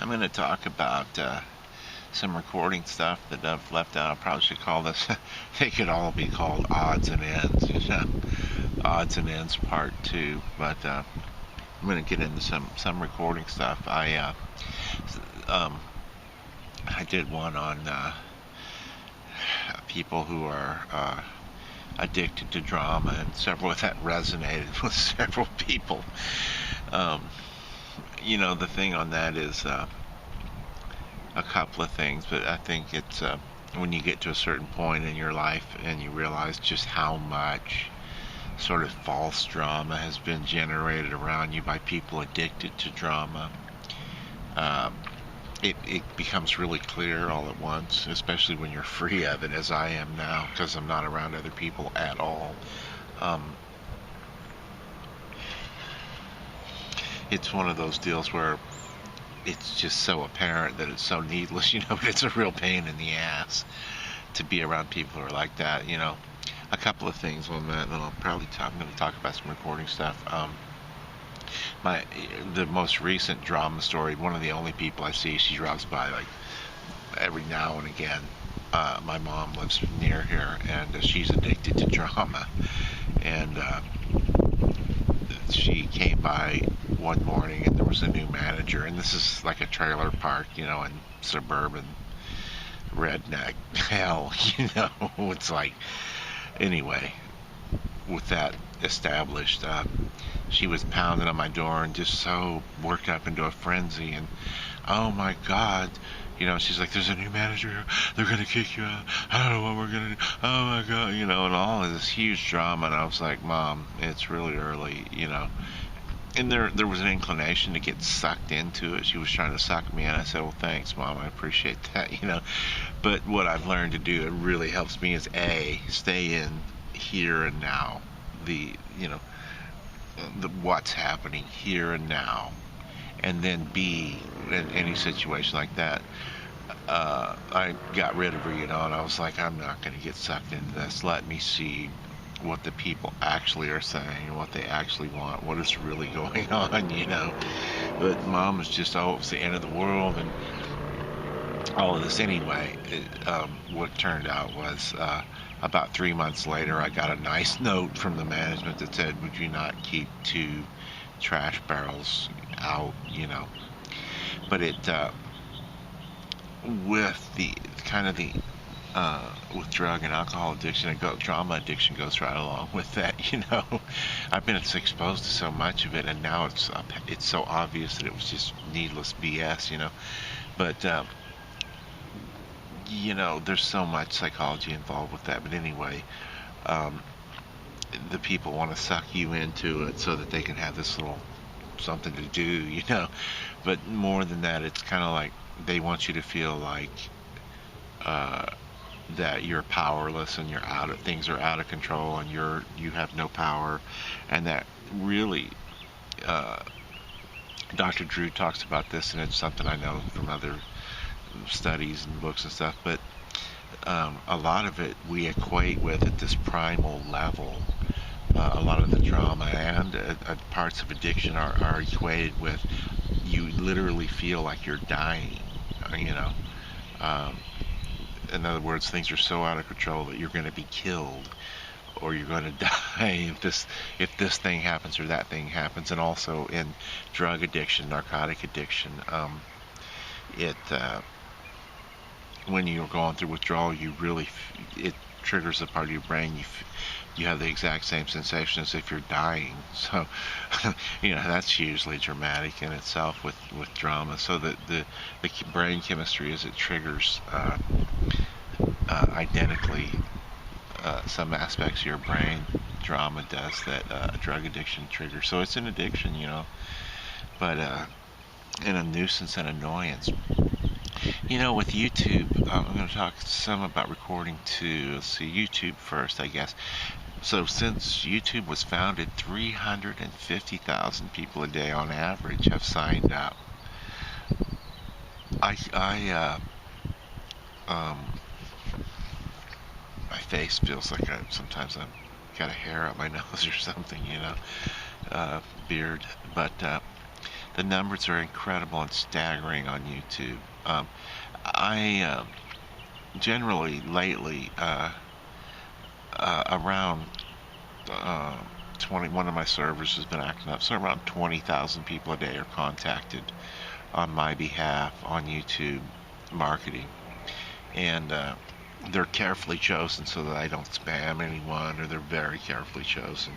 I'm going to talk about some recording stuff that I've left out. I probably should call this, they could all be called odds and ends, odds and ends part two. But I'm going to get into some recording stuff. Um, I did one on people who are addicted to drama, and several of that resonated with several people. Um, the thing on that is a couple of things, but I think it's when you get to a certain point in your life and you realize just how much sort of false drama has been generated around you by people addicted to drama. Um, it becomes really clear all at once, especially when you're free of it, as I am now, because I'm not around other people at all. Um, it's one of those deals where it's just so apparent that it's so needless, but it's a real pain in the ass to be around people who are like that. A couple of things on that, and then I'm going to talk about some recording stuff. My the most recent drama story. One of the only people I see, she drives by like every now and again. My mom lives near here, and she's addicted to drama. And she came by one morning, and there was a new manager, and this is like a trailer park, in suburban redneck hell. It's like, anyway, with that established, she was pounding on my door and just so worked up into a frenzy. And oh my God, she's like, there's a new manager, they're gonna kick you out, I don't know what we're gonna do, oh my God, and all of this huge drama. And I was like, Mom, it's really early. And there was an inclination to get sucked into it. She was trying to suck me in. I said, well, thanks, Mom, I appreciate that. But what I've learned to do, it really helps me, is A, stay in here and now, the what's happening here and now. And then B, in any situation like that, I got rid of her, and I was like, I'm not going to get sucked into this. Let me see what the people actually are saying, what they actually want, what is really going on. But Mom was just, oh, it was the end of the world and all of this. Anyway, what turned out was about 3 months later, I got a nice note from the management that said, would you not keep 2 trash barrels out, But it, with the kind of the with drug and alcohol addiction, drama addiction goes right along with that. I've been exposed to so much of it, and now it's so obvious that it was just needless BS. But there's so much psychology involved with that. But anyway, the people want to suck you into it so that they can have this little something to do. But more than that, it's kind of like they want you to feel like that you're powerless and things are out of control and you have no power. And that really, Dr. Drew talks about this, and it's something I know from other studies and books and stuff. But a lot of it we equate with at this primal level. A lot of the drama and parts of addiction are equated with, you literally feel like you're dying. In other words, things are so out of control that you're going to be killed, or you're going to die if this thing happens or that thing happens. And also in drug addiction, narcotic addiction, it when you're going through withdrawal, it triggers a part of your brain. You have the exact same sensation as if you're dying. So, that's hugely dramatic in itself with drama. So the brain chemistry is, it triggers identically some aspects of your brain. Drama does that drug addiction triggers. So it's an addiction, but and a nuisance and annoyance. With YouTube, I'm going to talk some about recording too. Let's see, YouTube first, I guess. So since YouTube was founded, 350,000 people a day on average have signed up. My face feels like sometimes I've got a hair up my nose or something, beard. But The numbers are incredible and staggering on YouTube. I generally lately around one of my servers has been acting up, so around 20,000 people a day are contacted on my behalf on YouTube marketing, and they're carefully chosen so that I don't spam anyone, or they're very carefully chosen,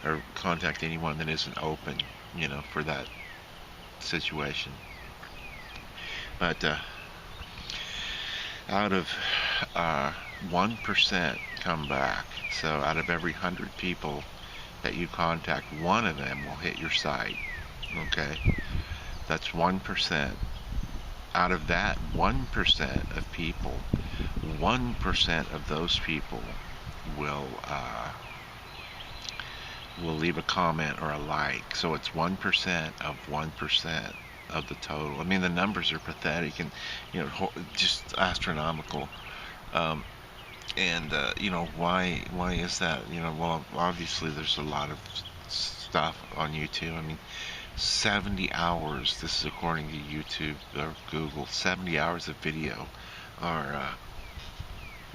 or contact anyone that isn't open, for that situation. But out of 1% come back. So out of every 100 people that you contact, one of them will hit your site. Okay? That's 1%. Out of that 1% of people, 1% of those people will leave a comment or a like. So it's 1% of 1% of the total. I mean, the numbers are pathetic and just astronomical. And why is that? Well, obviously there's a lot of stuff on YouTube. I mean, 70 hours, this is according to YouTube or Google, 70 hours of video are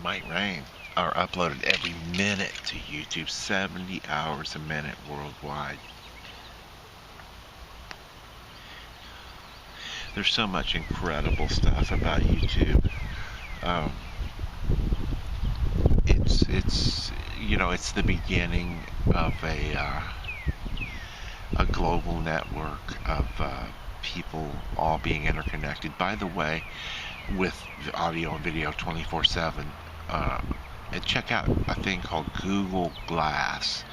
might rain are uploaded every minute to YouTube. 70 hours a minute worldwide. There's so much incredible stuff about YouTube. It's the beginning of a global network of people all being interconnected. By the way, with audio and video 24/7, and check out a thing called Google Glass.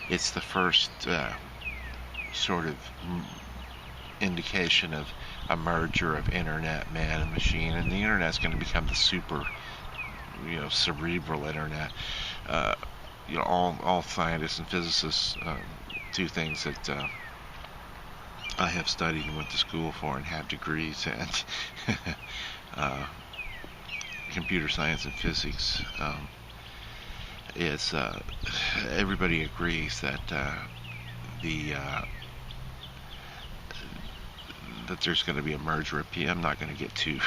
It's the first sort of indication of a merger of internet, man, and machine, and the internet's going to become the super, cerebral internet. All scientists and physicists, two things that I have studied and went to school for and have degrees in, computer science and physics. Is everybody agrees that that there's going to be a merger of I'm not going to get too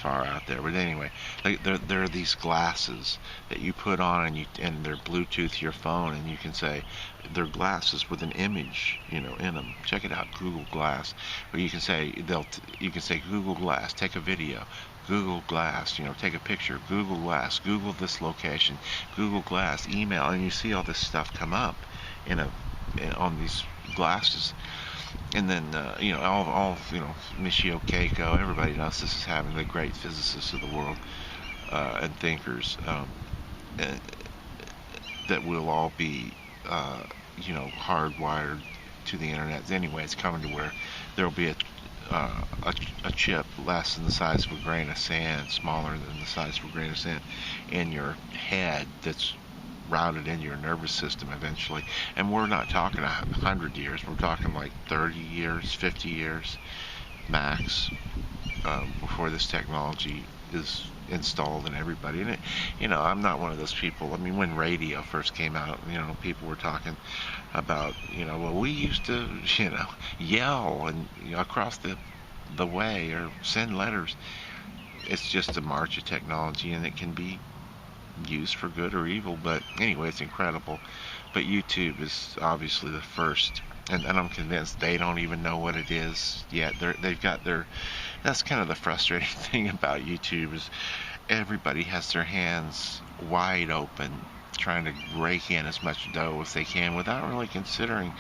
far out there, but anyway, there are these glasses that you put on, and they're Bluetooth to your phone, and you can say they're glasses with an image, in them. Check it out, Google Glass. Or you can say Google Glass, take a video. Google Glass, take a picture. Google Glass, Google this location. Google Glass, email, and you see all this stuff come up on these glasses. And then, Michio Keiko, everybody knows this is happening, the great physicists of the world, and thinkers, that will all be, hardwired to the internet. Anyway, it's coming to where there will be a chip less than the size of a grain of sand, smaller than the size of a grain of sand, in your head that's routed into your nervous system eventually. And we're not talking 100 years, we're talking like 30 years, 50 years max, before this technology is installed in everybody. And I'm not one of those people. I mean, when radio first came out, people were talking about, well, we used to, yell and across the way, or send letters. It's just a march of technology, and it can be used for good or evil, but anyway, it's incredible. But YouTube is obviously the first, and I'm convinced they don't even know what it is yet. They've got that's kind of the frustrating thing about YouTube, is everybody has their hands wide open trying to rake in as much dough as they can without really considering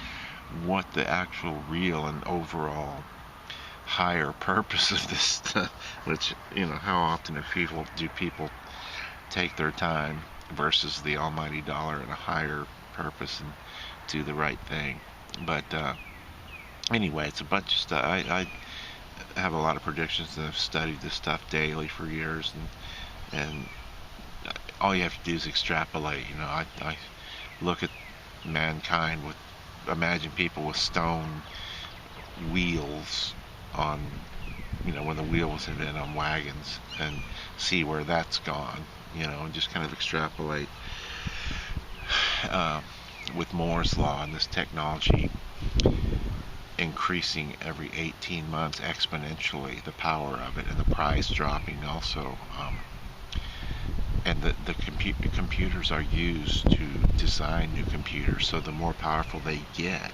what the actual real and overall higher purpose of this stuff, which, how often do people take their time versus the almighty dollar and a higher purpose and do the right thing. But anyway, it's a bunch of stuff. I have a lot of predictions, and I've studied this stuff daily for years, and all you have to do is extrapolate. I look at mankind imagine people with stone wheels on, when the wheel was invented on wagons, and see where that's gone. And just kind of extrapolate with Moore's law and this technology increasing every 18 months exponentially, the power of it, and the price dropping also. And the computers are used to design new computers, so the more powerful they get,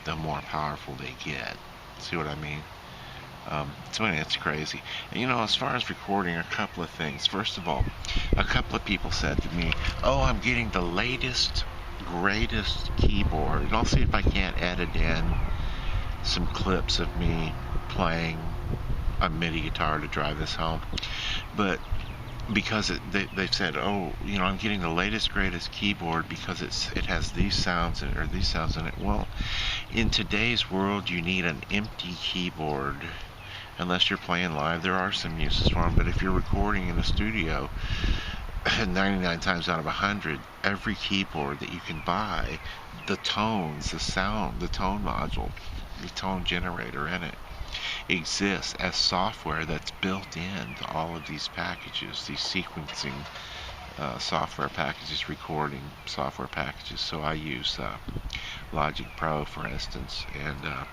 the more powerful they get. See what I mean? So anyway, it's crazy. And, as far as recording, a couple of things. First of all, a couple of people said to me, "Oh, I'm getting the latest, greatest keyboard." And I'll see if I can't edit in some clips of me playing a MIDI guitar to drive this home. But because they've said, "Oh, I'm getting the latest, greatest keyboard because it has these sounds in it or these sounds in it." Well, in today's world, you need an empty keyboard. Unless you're playing live, there are some uses for them. But if you're recording in a studio, 99 times out of 100, every keyboard that you can buy, the tones, the sound, the tone module, the tone generator in it, exists as software that's built into all of these packages, these sequencing software packages, recording software packages. So I use Logic Pro, for instance, and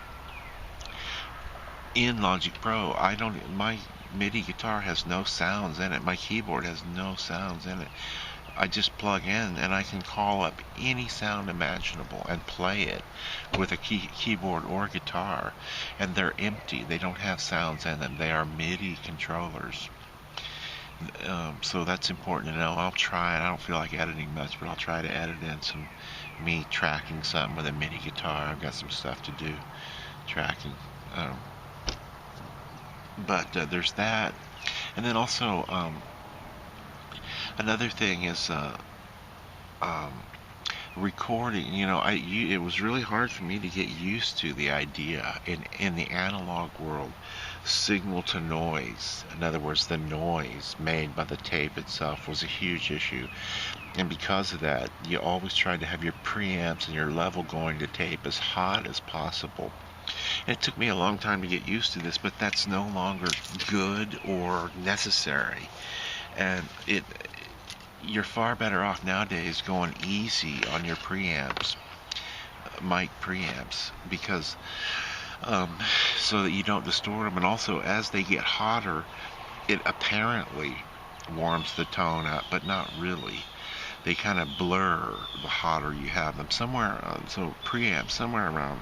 in Logic Pro, my MIDI guitar has no sounds in it. My keyboard has no sounds in it. I just plug in and I can call up any sound imaginable and play it with a keyboard or guitar, and they're empty. They don't have sounds in them. They are MIDI controllers. So that's important to know. I'll try it. I don't feel like editing much, but I'll try to edit in some me tracking something with a MIDI guitar. I've got some stuff to do tracking. But there's that. And then also, another thing is recording. It was really hard for me to get used to the idea in the analog world, signal to noise. In other words, the noise made by the tape itself was a huge issue. And because of that, you always tried to have your preamps and your level going to tape as hot as possible. And it took me a long time to get used to this, but that's no longer good or necessary. And you're far better off nowadays going easy on your preamps, mic preamps, because so that you don't distort them. And also, as they get hotter, it apparently warms the tone up, but not really. They kind of blur the hotter you have them. So preamps somewhere around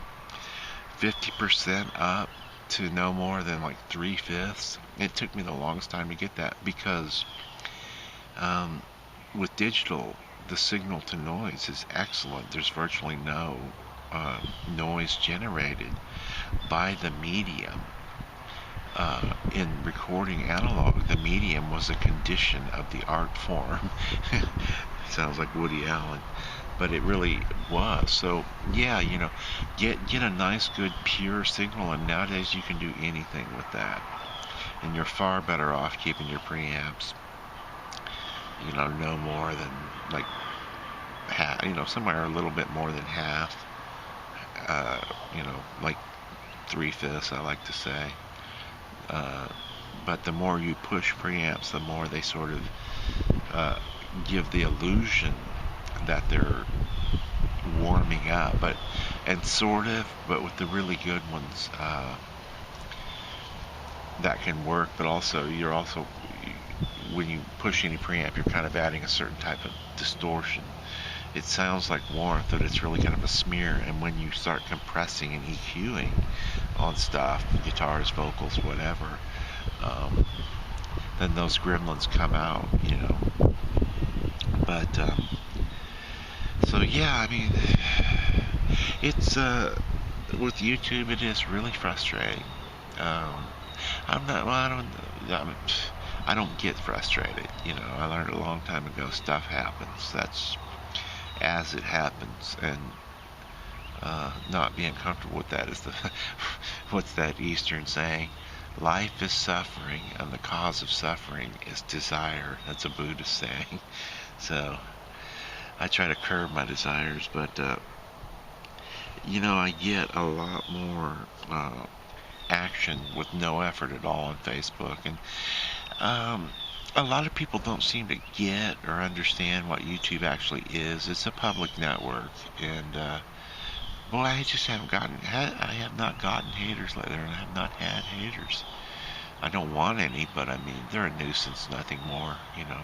50% up to no more than like 3/5. It took me the longest time to get that because with digital, the signal to noise is excellent. There's virtually no noise generated by the medium. In recording analog, the medium was a condition of the art form. Sounds like Woody Allen, but it really was. So yeah, get a nice, good, pure signal, and nowadays you can do anything with that, and you're far better off keeping your preamps, no more than like half, somewhere a little bit more than half, like 3/5, I like to say. But the more you push preamps, the more they sort of give the illusion that they're warming up, but with the really good ones, that can work. But also, when you push any preamp, you're kind of adding a certain type of distortion. It sounds like warmth, but it's really kind of a smear. And when you start compressing and EQing on stuff, guitars, vocals, whatever, then those gremlins come out, But so yeah, I mean, it's with YouTube, it is really frustrating. I'm not. Well, I don't get frustrated. I learned a long time ago. Stuff happens. That's as it happens, and not being comfortable with that is the what's that Eastern saying? Life is suffering, and the cause of suffering is desire. That's a Buddhist saying. So I try to curb my desires, but I get a lot more action with no effort at all on Facebook, and a lot of people don't seem to get or understand what YouTube actually is. It's a public network, and Well, I just haven't I have not gotten haters lately, and I have not had haters. I don't want any, but I mean, they're a nuisance, nothing more, you know.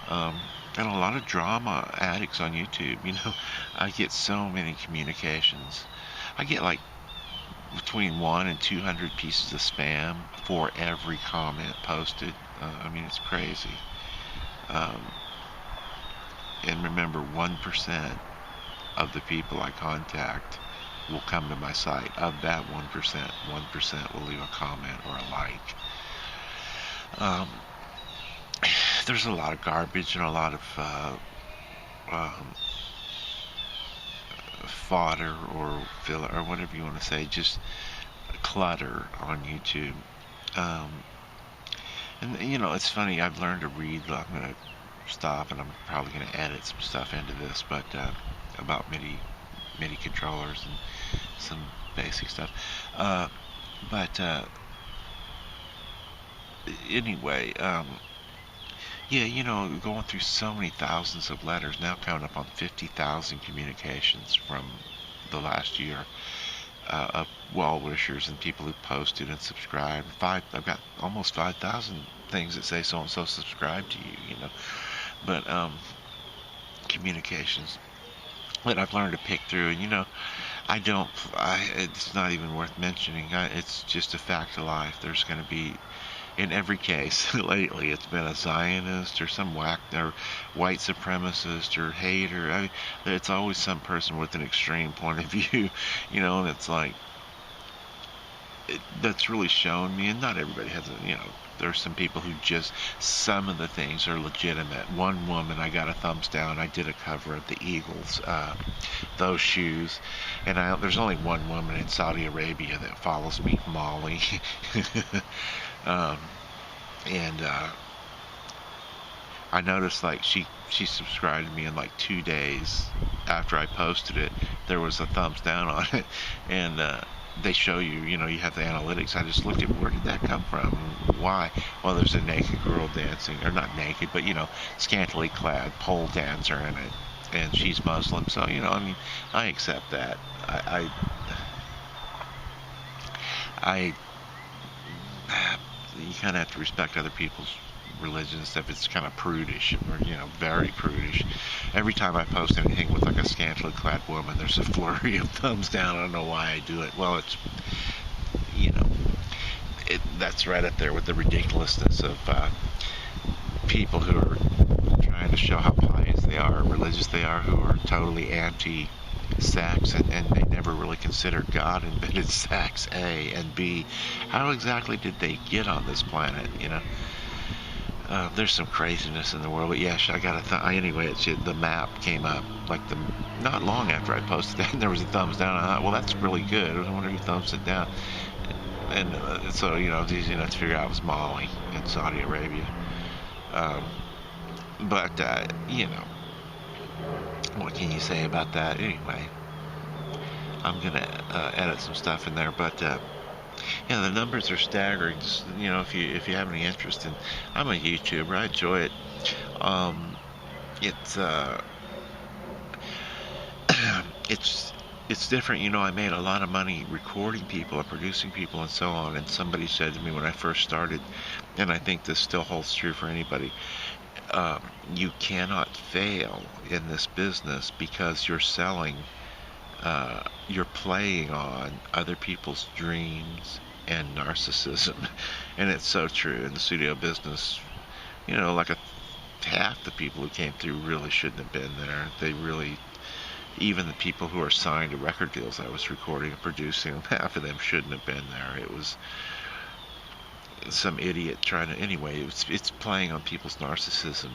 Um, and a lot of drama addicts on YouTube, you know. I get so many communications. I get like between 1 and 200 pieces of spam for every comment posted. I mean, it's crazy. Um, and remember, 1% of the people I contact will come to my site. Of that 1%, 1% will leave a comment or a like. Um, there's a lot of garbage and a lot of um, fodder or filler or whatever you want to say, just clutter on YouTube. Um, and you know, it's funny. I've learned to read. I'm gonna stop, and I'm probably gonna edit some stuff into this, but about MIDI controllers and some basic stuff. But anyway, yeah, you know, going through so many thousands of letters, now counting up on 50,000 communications from the last year of well wishers and people who posted and subscribed. I've got almost 5,000 things that say so and so subscribe to you, you know. But communications that I've learned to pick through, and you know, it's not even worth mentioning. It's just a fact of life. There's going to be, in every case lately, it's been a Zionist or some whack or white supremacist or hater. I mean, it's always some person with an extreme point of view, you know, and it's like, that's really shown me, and not everybody has a, you know, there's some people who just, some of the things are legitimate. One woman, I got a thumbs down. I did a cover of the Eagles, those shoes, and there's only one woman in Saudi Arabia that follows me, Molly. um, and I noticed like she subscribed to me in like 2 days after I posted it. There was a thumbs down on it, and they show you, you know, you have the analytics. I just looked at where did that come from? Why? Well, there's a naked girl dancing, or not naked, but you know, scantily clad pole dancer in it, and she's Muslim. So you know, I mean, I accept that. I you kind of have to respect other people's religion and stuff. It's kind of prudish, or you know, very prudish. Every time I post anything with like a scantily clad woman, there's a flurry of thumbs down. I don't know why I do it. Well, it's, you know, that's right up there with the ridiculousness of people who are trying to show how pious they are, or religious they are, who are totally anti-sex, and they never really considered God invented sex. A and B, how exactly did they get on this planet? You know. There's some craziness in the world, but yeah, I got anyway. The map came up like not long after I posted that, and there was a thumbs down. I thought, well, that's really good. I wonder who thumbs it down. And so you know, it's easy enough to figure out it was Molly in Saudi Arabia. But you know, what can you say about that? Anyway, I'm gonna edit some stuff in there, but. Yeah, the numbers are staggering. Just, you know, if you have any interest in, I'm a YouTuber. I enjoy it. Um, it's it's it's different. You know, I made a lot of money recording people and producing people and so on. And somebody said to me when I first started, and I think this still holds true for anybody. You cannot fail in this business because you're playing on other people's dreams and narcissism. And it's so true in the studio business. You know, like half the people who came through really shouldn't have been there. They really, even the people who are signed to record deals I was recording and producing, half of them shouldn't have been there. It was some idiot trying to, anyway, it's playing on people's narcissism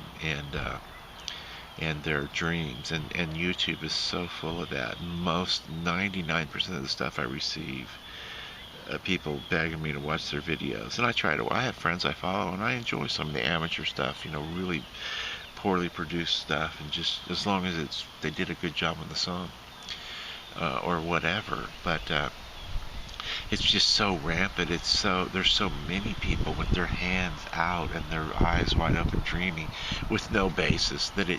and their dreams, and YouTube is so full of that. 99% of the stuff I receive, people begging me to watch their videos, and I have friends I follow, and I enjoy some of the amateur stuff, you know, really poorly produced stuff, and just as long as they did a good job on the song, or whatever. But it's just so rampant. There's so many people with their hands out and their eyes wide open dreaming with no basis, that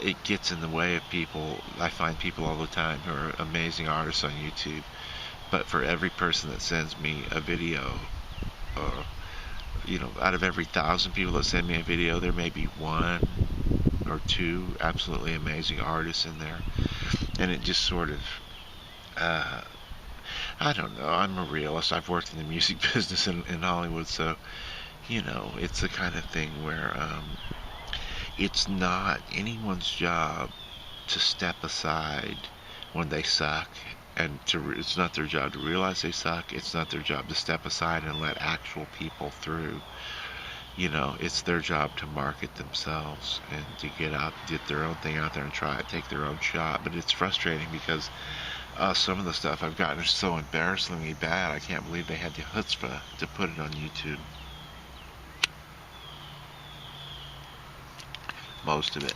it gets in the way of people. I find people all the time who are amazing artists on YouTube, but for every person that sends me a video, uh, out of every 1,000 people that send me a video, there may be one or two absolutely amazing artists in there, and it just sort of, uh, I don't know. I'm a realist. I've worked in the music business in Hollywood, so it's the kind of thing where it's not anyone's job to step aside when they suck, and it's not their job to realize they suck. It's not their job to step aside and let actual people through. It's their job to market themselves and to get their own thing out there and try it, take their own shot. But it's frustrating because some of the stuff I've gotten is so embarrassingly bad. I can't believe they had the chutzpah to put it on YouTube. Most of it.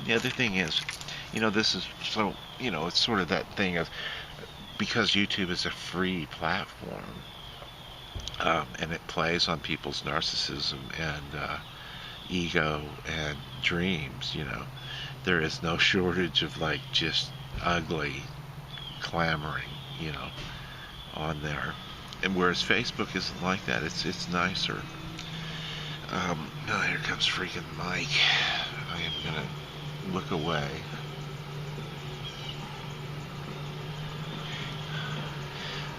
The other thing is, this is so, it's sort of that thing of, because YouTube is a free platform, and it plays on people's narcissism and ego and dreams, there is no shortage of just ugly clamoring, on there. And whereas Facebook isn't like that, it's nicer. Oh, here comes freaking Mike. I am gonna look away.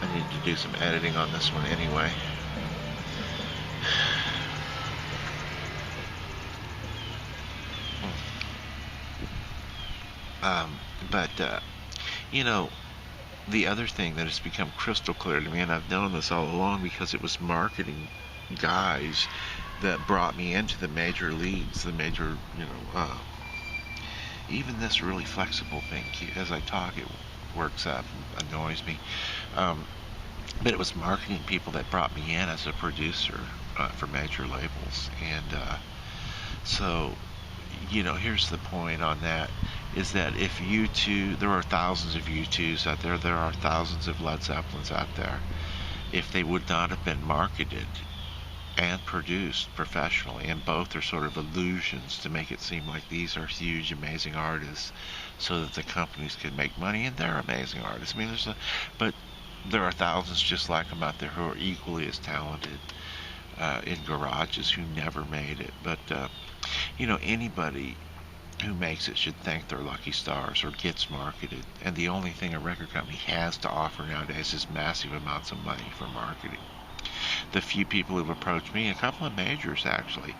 I need to do some editing on this one anyway. But the other thing that has become crystal clear to me, and I've known this all along because it was marketing guys that brought me into the major leagues, the major, even this really flexible thing, as I talk, it works up, annoys me. But it was marketing people that brought me in as a producer for major labels. And so, here's the point on that, is that if there are thousands of U2s out there, there are thousands of Led Zeppelins out there. If they would not have been marketed and produced professionally, and both are sort of illusions to make it seem like these are huge, amazing artists, so that the companies can make money, and they're amazing artists. I mean, but there are thousands just like them out there who are equally as talented in garages who never made it. But anybody who makes it should thank their lucky stars or gets marketed. And the only thing a record company has to offer nowadays is massive amounts of money for marketing. The few people who've approached me, a couple of majors actually,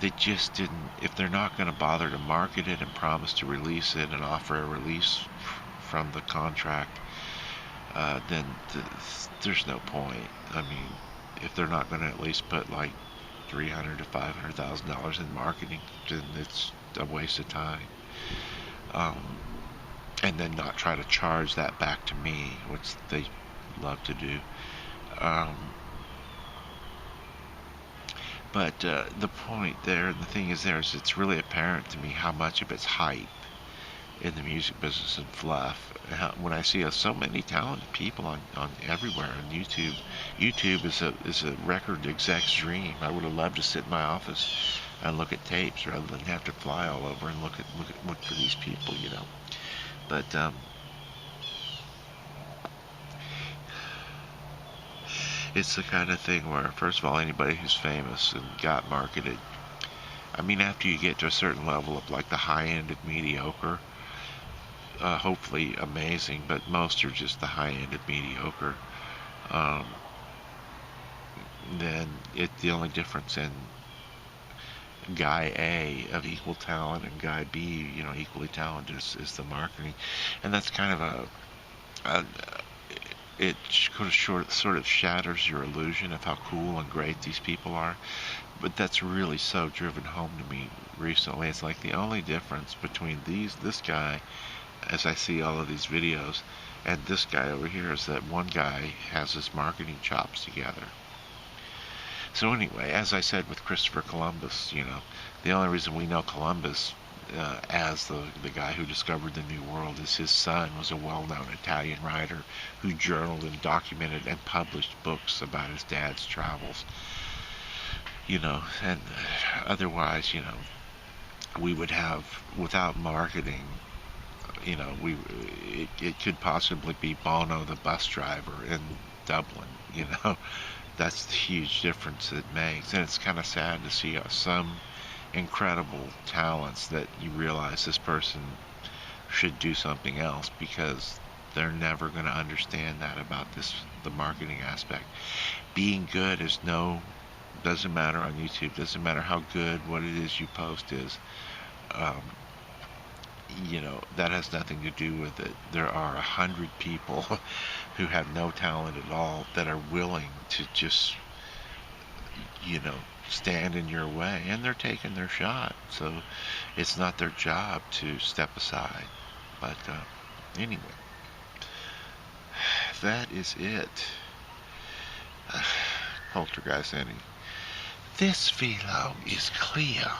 they just didn't, if they're not going to bother to market it and promise to release it and offer a release from the contract, then there's no point. I mean, if they're not going to at least put like $300,000 to $500,000 in marketing, then it's a waste of time. And then not try to charge that back to me, which they love to do. But the point there, and the thing is is it's really apparent to me how much of it's hype in the music business and fluff. When I see so many talented people on everywhere on YouTube. YouTube is a record exec's dream. I would have loved to sit in my office and look at tapes rather than have to fly all over and look for these people, But it's the kind of thing where, first of all, anybody who's famous and got marketed, I mean, after you get to a certain level of like the high end of mediocre, hopefully amazing, but most are just the high end of mediocre, then the only difference in guy A of equal talent and guy B, equally talented is the marketing. And that's kind of it sort of shatters your illusion of how cool and great these people are. But that's really so driven home to me recently. It's like the only difference between this guy, as I see all of these videos, and this guy over here is that one guy has his marketing chops together. So anyway, as I said with Christopher Columbus, the only reason we know Columbus as the guy who discovered the New World is his son was a well-known Italian writer who journaled and documented and published books about his dad's travels. And otherwise, we would have, without marketing, it could possibly be Bono the bus driver in Dublin. That's the huge difference it makes. And it's kind of sad to see some incredible talents that you realize this person should do something else because they're never going to understand that about the marketing aspect. Being good is doesn't matter on YouTube, doesn't matter how good what it is you post is. Um, that has nothing to do with it. There are 100 people who have no talent at all that are willing to just, you know, stand in your way, and they're taking their shot. So it's not their job to step aside. But anyway, that is it. Poltergeist Annie. This velo is clear.